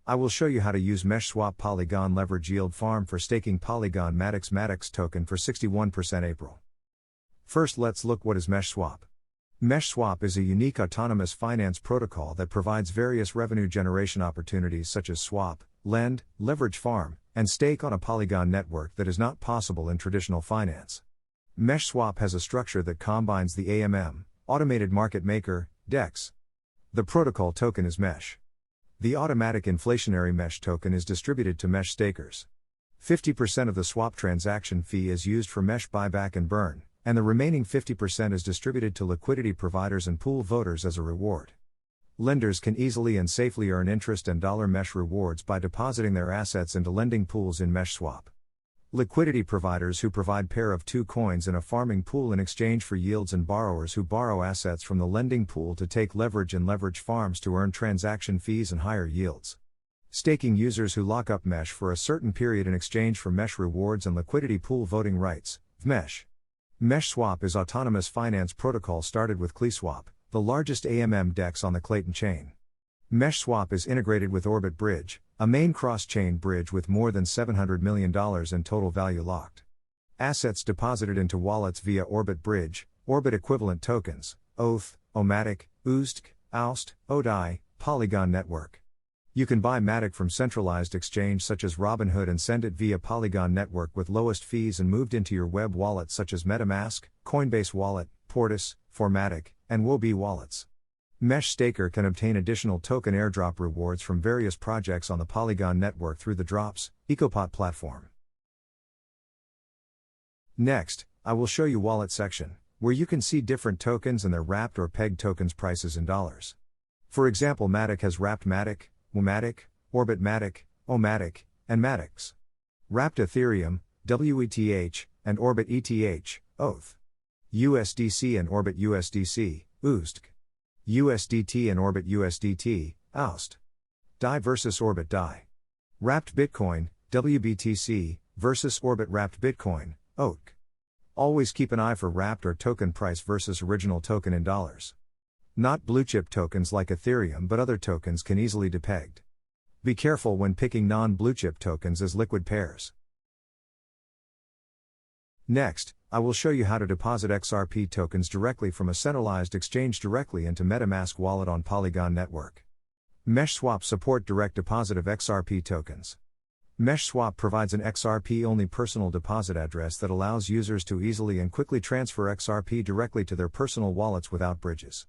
I will show you how to use Meshswap Polygon Leverage Yield Farm for staking Polygon Matix-MaticX token for 61% April. First, let's look what is Meshswap. Meshswap is a unique autonomous finance protocol that provides various revenue generation opportunities such as swap, lend, leverage farm, and stake on a Polygon network that is not possible in traditional finance. Meshswap has a structure that combines the AMM, Automated Market Maker, DEX. The protocol token is MESH. The automatic inflationary MESH token is distributed to MESH stakers. 50% of the swap transaction fee is used for MESH Buyback and Burn, and the remaining 50% is distributed to liquidity providers and pool voters as a reward. Lenders can easily and safely earn interest and $MESH rewards by depositing their assets into lending pools in Meshswap. Liquidity providers who provide pair of two coins in a farming pool in exchange for yields, and borrowers who borrow assets from the lending pool to take leverage and leverage farms to earn transaction fees and higher yields. Staking users who lock up MESH for a certain period in exchange for MESH rewards and liquidity pool voting rights, vMESH. Meshswap is autonomous finance protocol started with KLAYswap, the largest AMM DEX on the Klaytn chain. Meshswap is integrated with OrbitBridge, a main cross-chain bridge with more than $700 million in total value locked. Assets deposited into wallets via OrbitBridge, Orbit equivalent tokens, oETH, oMATIC, oUSDC, oUSDT, oDAI, Polygon network. You can buy MATIC from centralized exchange such as Robinhood and send it via Polygon network with lowest fees and moved into your web wallet such as MetaMask, Coinbase Wallet, Portis, Formatic, and oBAI wallets. MESH staker can obtain additional token airdrop rewards from various projects on the Polygon network through the Drops EcoPot platform. Next, I will show you wallet section, where you can see different tokens and their wrapped or pegged tokens prices in dollars. For example, MATIC has wrapped MATIC, oMATIC, OrbitMATIC, oMATIC, and MATIX. Wrapped Ethereum, oETH, and OrbitETH, oETH. USDC and OrbitUSDC, oUSDC. USDT and OrbitUSDT, oUSDT. DAI versus OrbitDAI. Wrapped Bitcoin, WBTC, versus Orbit Wrapped Bitcoin, oETH. Always keep an eye for wrapped or token price versus original token in dollars. Not blue-chip tokens like Ethereum, but other tokens can easily be pegged. Be careful when picking non-blue-chip tokens as liquid pairs. Next, I will show you how to deposit XRP tokens directly from a centralized exchange directly into MetaMask wallet on Polygon network. Meshswap support direct deposit of XRP tokens. Meshswap provides an XRP-only personal deposit address that allows users to easily and quickly transfer XRP directly to their personal wallets without bridges.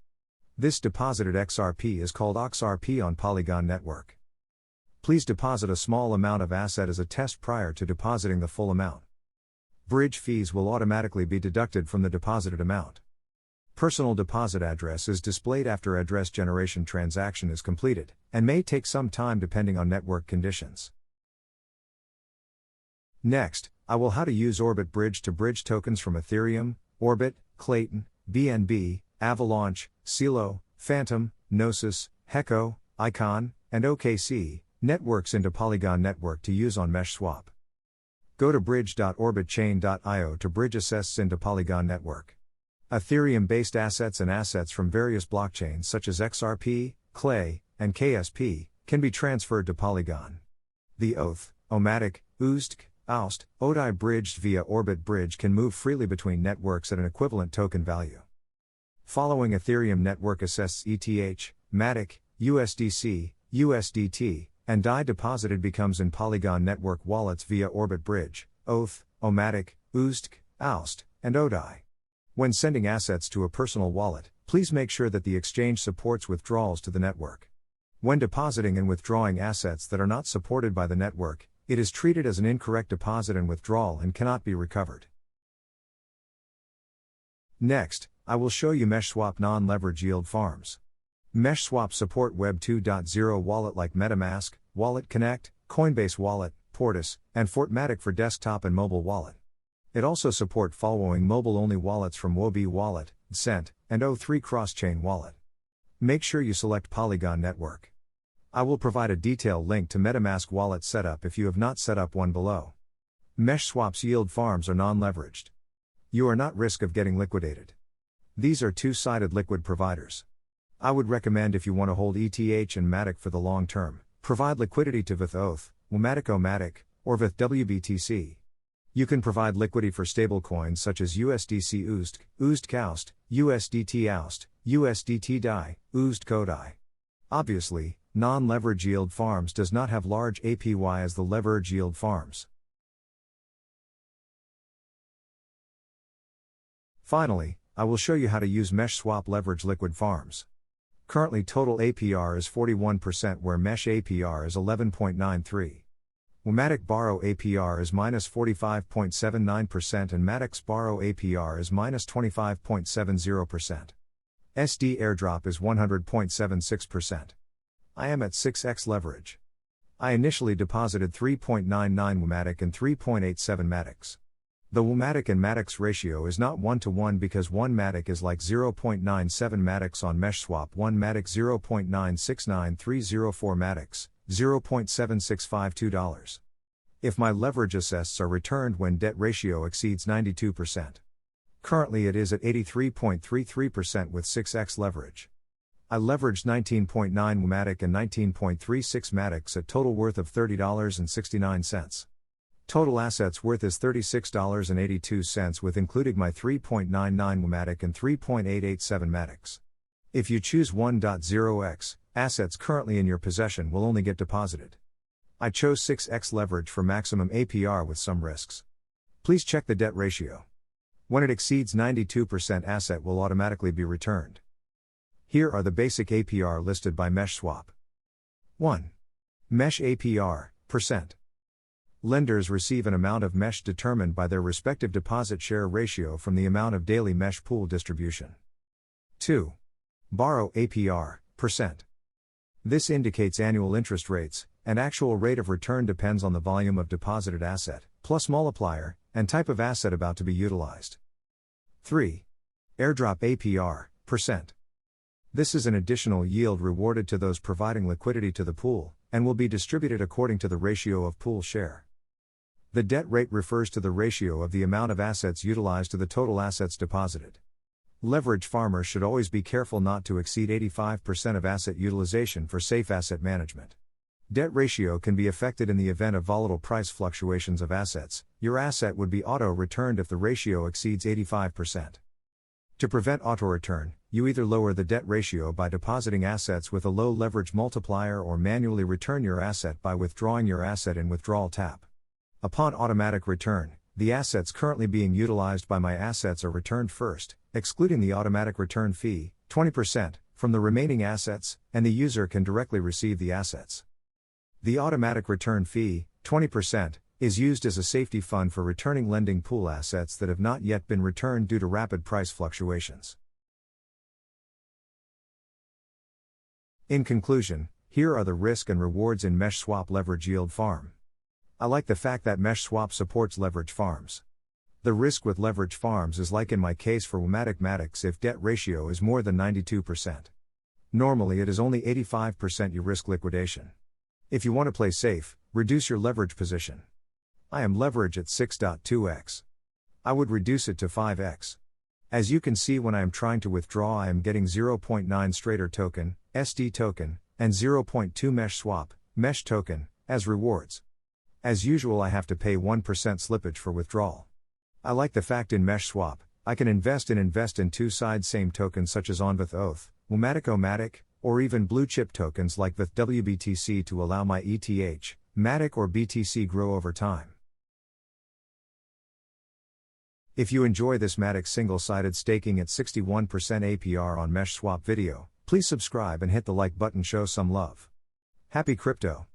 This deposited XRP is called oXRP on Polygon network. Please deposit a small amount of asset as a test prior to depositing the full amount. Bridge fees will automatically be deducted from the deposited amount. Personal deposit address is displayed after address generation transaction is completed, and may take some time depending on network conditions. Next, I will how to use OrbitBridge to bridge tokens from Ethereum, Orbit, Klaytn, BNB, Avalanche, Celo, Phantom, Gnosis, Heco, Icon, and OKC networks into Polygon network to use on Meshswap. Go to bridge.orbitchain.io to bridge assets into Polygon network. Ethereum-based assets and assets from various blockchains such as XRP, Klay, and KSP can be transferred to Polygon. The oETH, oMATIC, oUSDC, oUSDT, oDAI bridged via OrbitBridge can move freely between networks at an equivalent token value. Following Ethereum network assets ETH, MATIC, USDC, USDT, and DAI deposited becomes in Polygon network wallets via OrbitBridge, oETH, oMATIC, oUSDC, oUSDT, and oDAI. When sending assets to a personal wallet, please make sure that the exchange supports withdrawals to the network. When depositing and withdrawing assets that are not supported by the network, it is treated as an incorrect deposit and withdrawal and cannot be recovered. Next, I will show you Meshswap Non-Leverage Yield Farms. Meshswap support Web 2.0 wallet like MetaMask, Wallet Connect, Coinbase Wallet, Portis, and Fortmatic for desktop and mobile wallet. It also support following mobile-only wallets from oBAI Wallet, Cent, and O3 cross-chain wallet. Make sure you select Polygon network. I will provide a detailed link to MetaMask wallet setup if you have not set up one below. Meshswap's yield farms are non-leveraged. You are not risk of getting liquidated. These are two-sided liquid providers. I would recommend if you want to hold ETH and MATIC for the long term, Provide liquidity to vETH, oMATIC, or vETH WBTC. You can provide liquidity for stablecoins such as USDC oUSDC, oUSDC KAUST, USDT oUST, USDT DAI, oUSDT oDAI. Obviously, non-leverage yield farms does not have large APY as the leverage yield farms. Finally, I will show you how to use Meshswap leverage liquid farms. Currently total APR is 41% where Mesh APR is 11.93. oMATIC borrow APR is minus 45.79% and Matix borrow APR is minus 25.70%. SD airdrop is 100.76%. I am at 6x leverage. I initially deposited 3.99 oMATIC and 3.87 Matix. The oMATIC and Matix ratio is not 1-to-1 because 1 Matic is like 0.97 Matix on Meshswap, 1 Matic 0.969304 Matix, $0.7652. If my leverage assets are returned when debt ratio exceeds 92%. Currently it is at 83.33% with 6x leverage. I leveraged 19.9 oMATIC and 19.36 Matix at total worth of $30.69. Total assets worth is $36.82 with including my 3.99 oMATIC and 3.887 Matix. If you choose 1.0x, assets currently in your possession will only get deposited. I chose 6x leverage for maximum APR with some risks. Please check the debt ratio. When it exceeds 92%, asset will automatically be returned. Here are the basic APR listed by Meshswap. 1. Mesh APR, %. Lenders receive an amount of mesh determined by their respective deposit share ratio from the amount of daily mesh pool distribution. 2. Borrow APR, %. This indicates annual interest rates, and actual rate of return depends on the volume of deposited asset, plus multiplier, and type of asset about to be utilized. 3. Airdrop APR, %. This is an additional yield rewarded to those providing liquidity to the pool, and will be distributed according to the ratio of pool share. The debt rate refers to the ratio of the amount of assets utilized to the total assets deposited. Leverage farmers should always be careful not to exceed 85% of asset utilization for safe asset management. Debt ratio can be affected in the event of volatile price fluctuations of assets. Your asset would be auto-returned if the ratio exceeds 85%. To prevent auto-return, you either lower the debt ratio by depositing assets with a low leverage multiplier or manually return your asset by withdrawing your asset in withdrawal tap. Upon automatic return, the assets currently being utilized by my assets are returned first, excluding the automatic return fee, 20%, from the remaining assets, and the user can directly receive the assets. The automatic return fee, 20%, is used as a safety fund for returning lending pool assets that have not yet been returned due to rapid price fluctuations. In conclusion, here are the risk and rewards in Meshswap leverage yield farm. I like the fact that Meshswap supports leverage farms. The risk with leverage farms is like in my case for oMATIC Matix if debt ratio is more than 92%. Normally it is only 85% you risk liquidation. If you want to play safe, reduce your leverage position. I am leverage at 6.2x. I would reduce it to 5x. As you can see, when I am trying to withdraw, I am getting 0.9 Strader token, SD token, and 0.2 Meshswap, MESH token, as rewards. As usual, I have to pay 1% slippage for withdrawal. I like the fact in Meshswap, I can invest in two sides same tokens such as on vETH oMATIC, or even blue chip tokens like vETH WBTC to allow my ETH, MATIC or BTC grow over time. If you enjoy this Matix single-sided staking at 61% APR on Meshswap video, please subscribe and hit the like button, show some love. Happy crypto!